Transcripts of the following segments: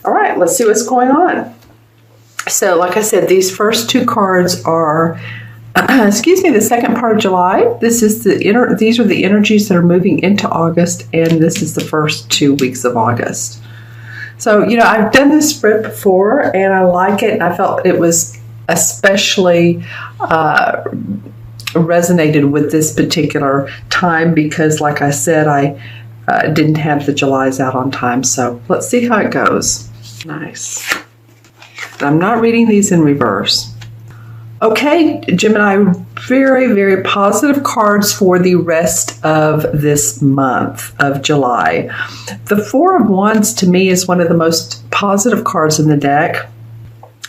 All right, let's see what's going on. So, like I said, these first two cards are, excuse me, the second part of July. These are the energies that are moving into August, and this is the first 2 weeks of August. So, I've done this spread before, and I like it, and I felt it was especially resonated with this particular time because, like I said, I didn't have the Julys out on time. So let's see how it goes. Nice. I'm not reading these in reverse. Okay, Gemini, very, very positive cards for the rest of this month of July. The Four of Wands to me is one of the most positive cards in the deck.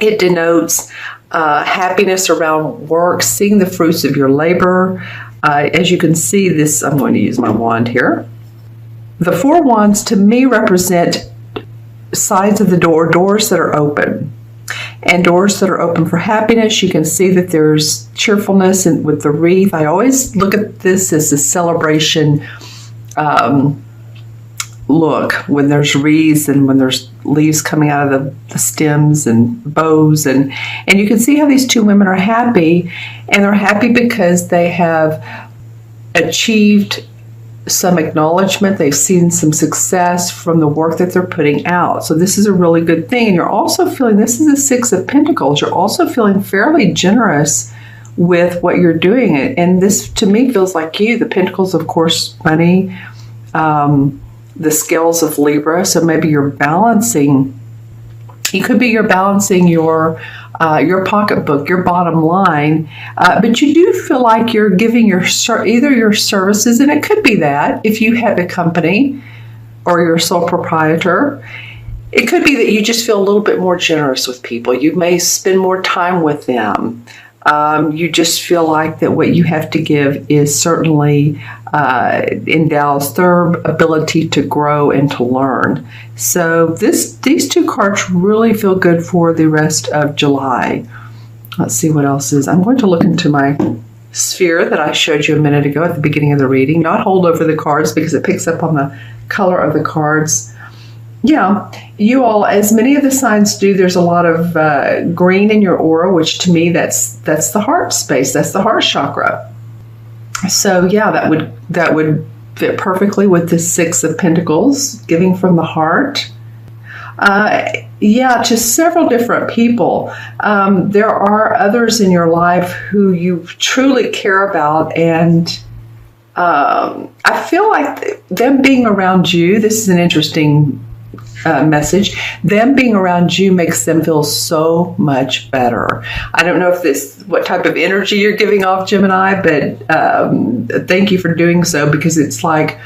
It denotes happiness around work, seeing the fruits of your labor. As you can see, this, I'm going to use my wand here. The Four Wands to me represent sides of the door, doors that are open. And doors that are open for happiness. You can see that there's cheerfulness with the wreath. I always look at this as a celebration look when there's wreaths and when there's leaves coming out of the stems and bows. And you can see how these two women are happy. And they're happy because they have achieved some acknowledgement. They've seen some success from the work that they're putting out. So this is a really good thing. And you're also feeling, this is the Six of Pentacles, you're also feeling fairly generous with what you're doing. And this to me feels like you. The Pentacles, of course, money, the scales of Libra. So maybe you're balancing, you're balancing your pocketbook, your bottom line, but you do feel like you're giving either your services, and it could be that if you have a company or you're a sole proprietor, it could be that you just feel a little bit more generous with people. You may spend more time with them. You just feel like that what you have to give is certainly endows their ability to grow and to learn. So these two cards really feel good for the rest of July. Let's see what else is. I'm going to look into my sphere that I showed you a minute ago at the beginning of the reading. Not hold over the cards because it picks up on the color of the cards. Yeah, you all, as many of the signs do, there's a lot of green in your aura, which to me, that's the heart space. That's the heart chakra. So yeah, that would fit perfectly with the Six of Pentacles, giving from the heart. Yeah, to several different people. There are others in your life who you truly care about, and I feel like them being around you, this is an interesting message. Them being around you makes them feel so much better. I don't know if what type of energy you're giving off, Gemini, but thank you for doing so, because it's like,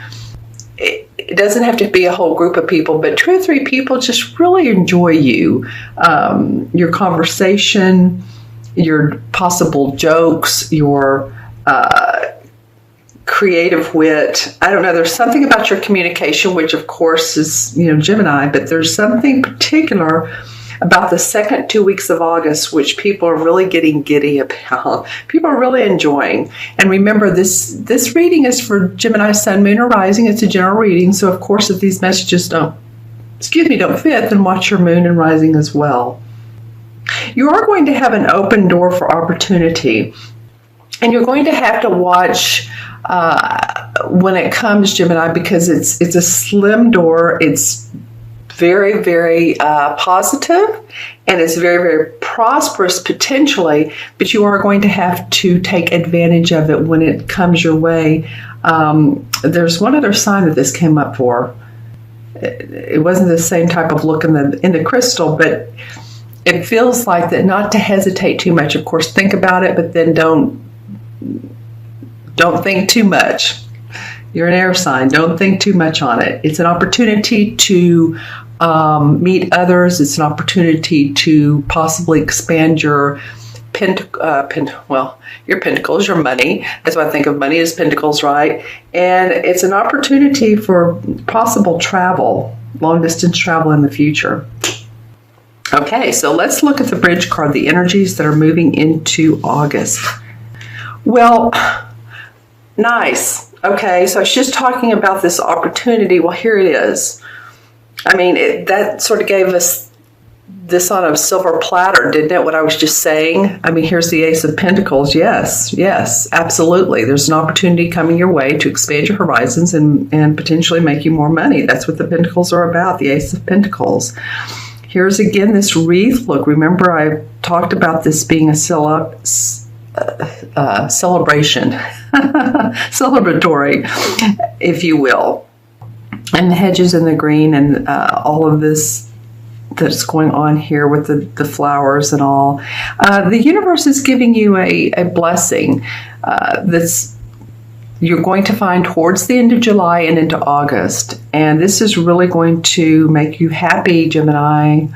it doesn't have to be a whole group of people, but 2 or 3 people just really enjoy you, your conversation, your possible jokes, your creative wit. I don't know. There's something about your communication, which of course is, Gemini, but there's something particular about the second 2 weeks of August, which people are really getting giddy about. People are really enjoying. And remember, this reading is for Gemini, Sun, Moon, or Rising. It's a general reading. So of course, if these messages don't fit, then watch your Moon and Rising as well. You are going to have an open door for opportunity. And you're going to have to watch when it comes, Gemini, because it's a slim door. It's very, very positive, and it's very, very prosperous potentially, but you are going to have to take advantage of it when it comes your way. There's one other sign that this came up for. It wasn't the same type of look in the crystal, but it feels like that not to hesitate too much. Of course, think about it, but then don't think too much. You're an air sign. Don't think too much on it. It's an opportunity to meet others. It's an opportunity to possibly expand your your pentacles, your money. That's why I think of money as pentacles, right? And it's an opportunity for possible travel, long distance travel in the future. Okay, so let's look at the bridge card, the energies that are moving into August. Well, nice. Okay, so I was just talking about this opportunity. Well, here it is. I mean, that sort of gave us this on a silver platter, didn't it? What I was just saying. I mean, here's the Ace of Pentacles. Yes, absolutely. There's an opportunity coming your way to expand your horizons and potentially make you more money. That's what the Pentacles are about, the Ace of Pentacles. Here's again this wreath. Look, remember I talked about this being a celebration, celebratory, if you will. And the hedges and the green and all of this that's going on here with the flowers and all. The universe is giving you a blessing that's you're going to find towards the end of July and into August. And this is really going to make you happy, Gemini.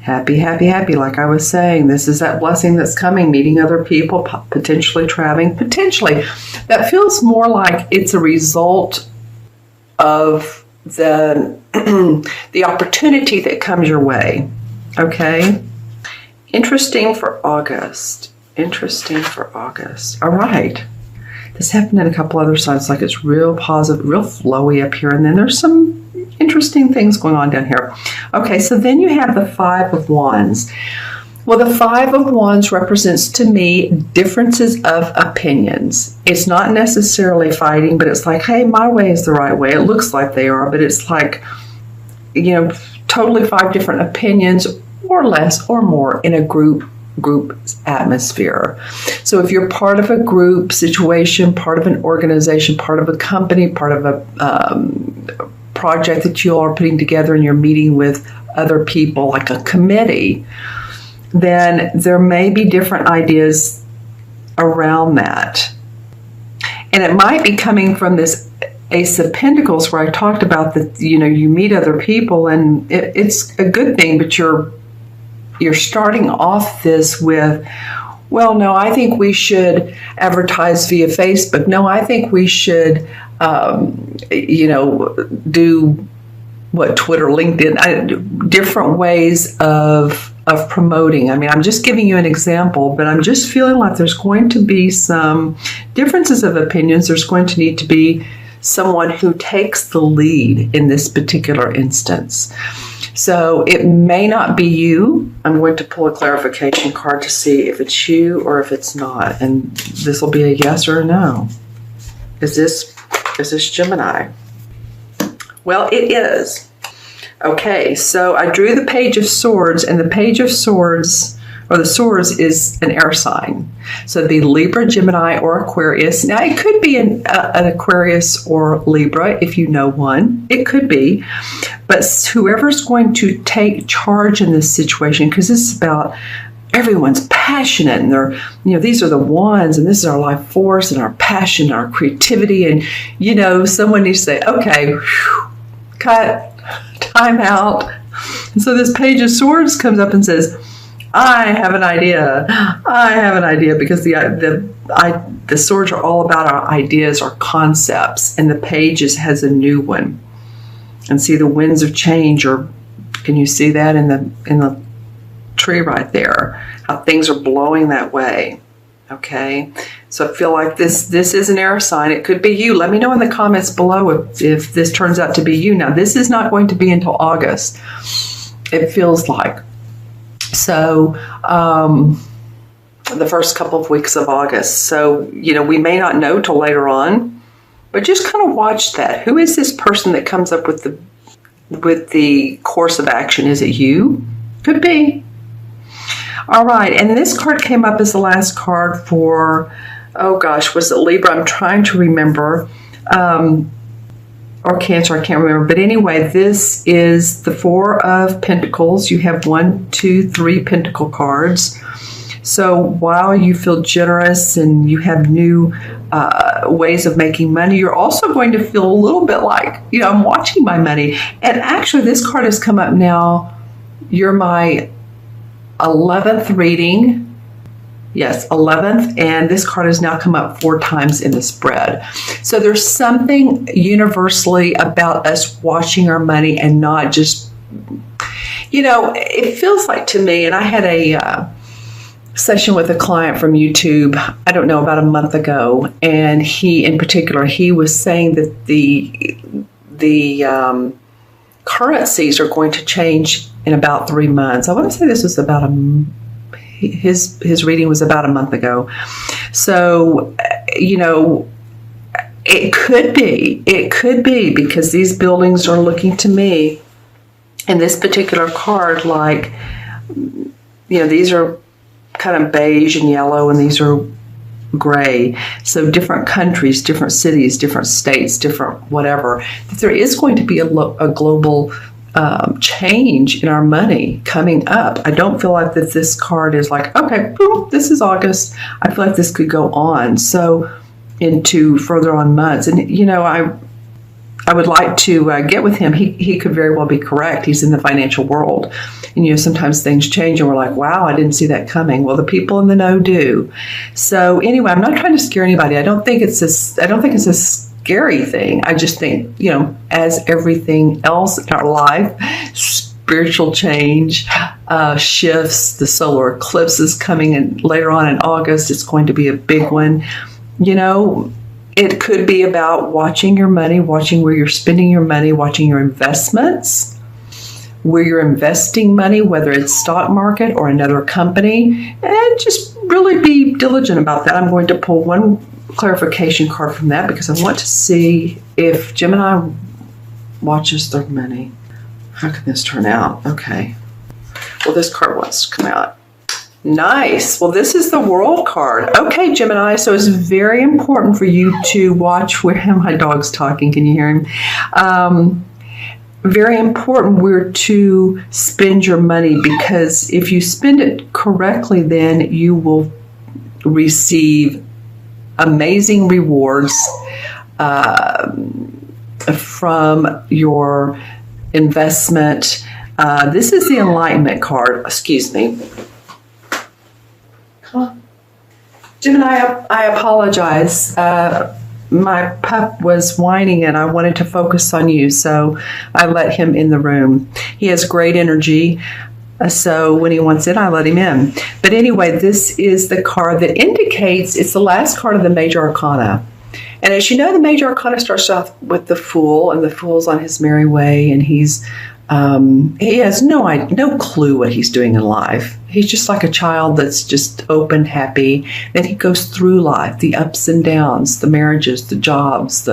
Happy, happy, happy. Like I was saying, this is that blessing that's coming, meeting other people, potentially traveling, potentially. That feels more like it's a result of the opportunity that comes your way. Okay? Interesting for August. All right. This happened in a couple other sides, like it's real positive, real flowy up here, and then there's some interesting things going on down here. Okay, so then you have the Five of Wands. Well, the Five of Wands represents to me differences of opinions. It's not necessarily fighting, but it's like, hey, my way is the right way. It looks like they are, but it's like, you know, totally 5 different opinions or less or more in a group atmosphere. So if you're part of a group situation, part of an organization, part of a company, part of a project that you all are putting together and you're meeting with other people like a committee, then there may be different ideas around that. And it might be coming from this Ace of Pentacles where I talked about that, you know, you meet other people and it's a good thing, but you're starting off this with, well, no, I think we should advertise via Facebook. No, I think we should, you know, do what, Twitter, LinkedIn, different ways of promoting. I mean, I'm just giving you an example, but I'm just feeling like there's going to be some differences of opinions. There's going to need to be someone who takes the lead in this particular instance. So it may not be you. I'm going to pull a clarification card to see if it's you or if it's not. And this will be a yes or a no. Is this Gemini? Well, it is. Okay, so I drew the Page of Swords, and the Page of Swords, or the Swords, is an air sign. So it'd be Libra, Gemini, or Aquarius. Now, it could be an Aquarius or Libra, if you know one. It could be. But whoever's going to take charge in this situation, because this is about everyone's passionate, and they're, you know, these are the ones, and this is our life force, and our passion, our creativity, and, you know, someone needs to say, okay, cut, time out. And so this Page of Swords comes up and says, I have an idea, because the swords are all about our ideas, our concepts, and the Pages has a new one. And see the winds of change, or can you see that in the tree right there? How things are blowing that way. Okay, so I feel like this is an air sign. It could be you. Let me know in the comments below if this turns out to be you. Now, this is not going to be until August, it feels like. So the first couple of weeks of August. So, you know, we may not know till later on, but just kind of watch that. Who is this person that comes up with the course of action? Is it you? Could be. All right, and this card came up as the last card for, oh gosh, was it Libra? I'm trying to remember. Or Cancer, I can't remember. But anyway, this is the Four of Pentacles. You have 1, 2, 3 Pentacle cards. So while you feel generous and you have new ways of making money, you're also going to feel a little bit like, you know, I'm watching my money. And actually, this card has come up now. You're my 11th reading. Yes, 11th, and this card has now come up 4 times in the spread. So there's something universally about us watching our money and not just, you know, it feels like to me, and I had a session with a client from YouTube, I don't know, about a month ago, and he, in particular, he was saying that the currencies are going to change in about 3 months. I want to say this was about his reading was about a month ago. So, it could be because these buildings are looking to me in this particular card like, these are kind of beige and yellow, and these are gray. So different countries, different cities, different states, different whatever. There is going to be a global change in our money coming up. I don't feel like that this card is like, okay, boom, this is August. I feel like this could go on. So into further on months. And, I would like to get with him. He could very well be correct. He's in the financial world. And, sometimes things change and we're like, wow, I didn't see that coming. Well, the people in the know do. So anyway, I'm not trying to scare anybody. I don't think it's a scary thing. I just think, as everything else in our life, spiritual change, shifts, the solar eclipse is coming in later on in August. It's going to be a big one. It could be about watching your money, watching where you're spending your money, watching your investments, where you're investing money, whether it's stock market or another company, and just really be diligent about that. I'm going to pull one clarification card from that because I want to see if Gemini watches their money. How can this turn out? Okay. Well, this card wants to come out. Nice. Well, this is the World card. Okay, Gemini, so it's very important for you to watch where my dog's talking. Can you hear him? Very important where to spend your money, because if you spend it correctly, then you will receive amazing rewards from your investment. This is the Enlightenment card. Excuse me. Gemini, I apologize. My pup was whining and I wanted to focus on you, so I let him in the room. He has great energy, so when he wants it, I let him in. But anyway, this is the card that indicates it's the last card of the Major Arcana. And as you know, the Major Arcana starts off with the Fool, and the Fool's on his merry way, and he has no clue what he's doing in life. He's just like a child that's just open, happy. Then he goes through life, the ups and downs, the marriages, the jobs,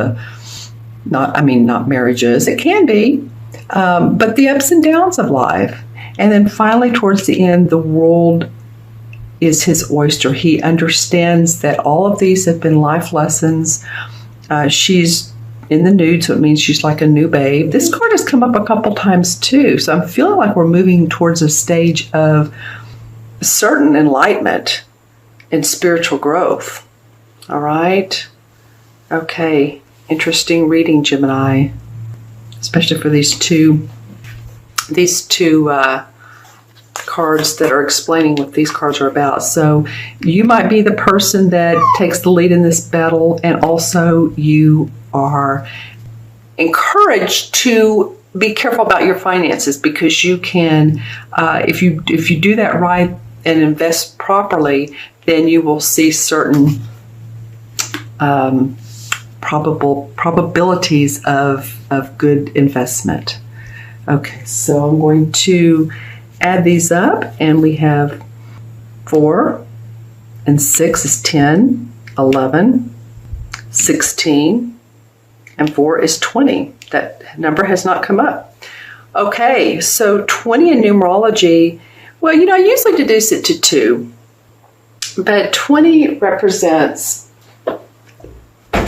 not marriages. It can be, but the ups and downs of life. And then finally, towards the end, the world is his oyster. He understands that all of these have been life lessons. She's in the nude, so it means she's like a new babe. This card has come up a couple times too, so I'm feeling like we're moving towards a stage of certain enlightenment and spiritual growth. All right? Okay. Interesting reading, Gemini, especially for these two cards that are explaining what these cards are about. So you might be the person that takes the lead in this battle, and also you are encouraged to be careful about your finances, because you can, if you do that right and invest properly, then you will see certain probabilities of good investment. Okay, so I'm going to add these up, and we have 4 and 6 is 10, 11, 16, and 4 is 20. That number has not come up. Okay, so 20 in numerology, well, I usually deduce it to 2, but 20 represents,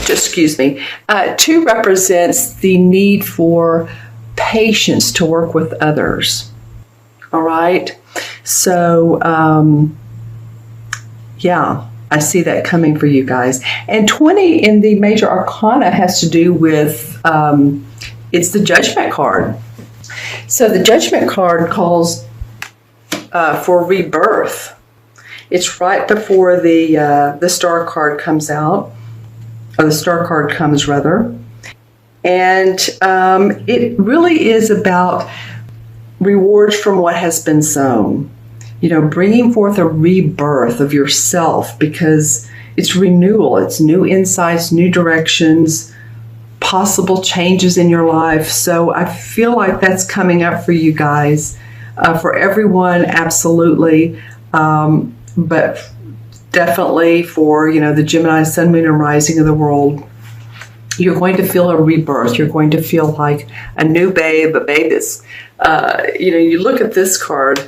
2 represents the need for patience to work with others. All right. So, yeah, I see that coming for you guys. And 20 in the Major Arcana has to do with, it's the Judgment card. So the Judgment card calls for rebirth. It's right before the Star card comes out, or the Star card comes rather. And it really is about rewards from what has been sown. Bringing forth a rebirth of yourself, because it's renewal, it's new insights, new directions, possible changes in your life. So I feel like that's coming up for you guys. For everyone, absolutely. But definitely for, the Gemini, Sun, Moon, and Rising of the world, you're going to feel a rebirth. You're going to feel like a new babe, a babe that's, you look at this card,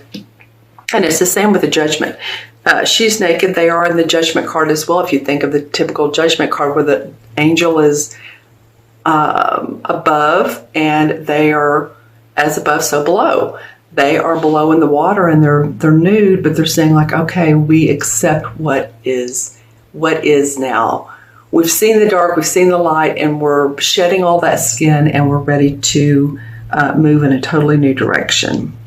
and it's the same with the Judgment. She's naked. They are in the Judgment card as well. If you think of the typical Judgment card where the angel is above and they are as above, so below. They are below in the water and they're nude, but they're saying like, okay, we accept what is now. We've seen the dark, we've seen the light, and we're shedding all that skin and we're ready to move in a totally new direction.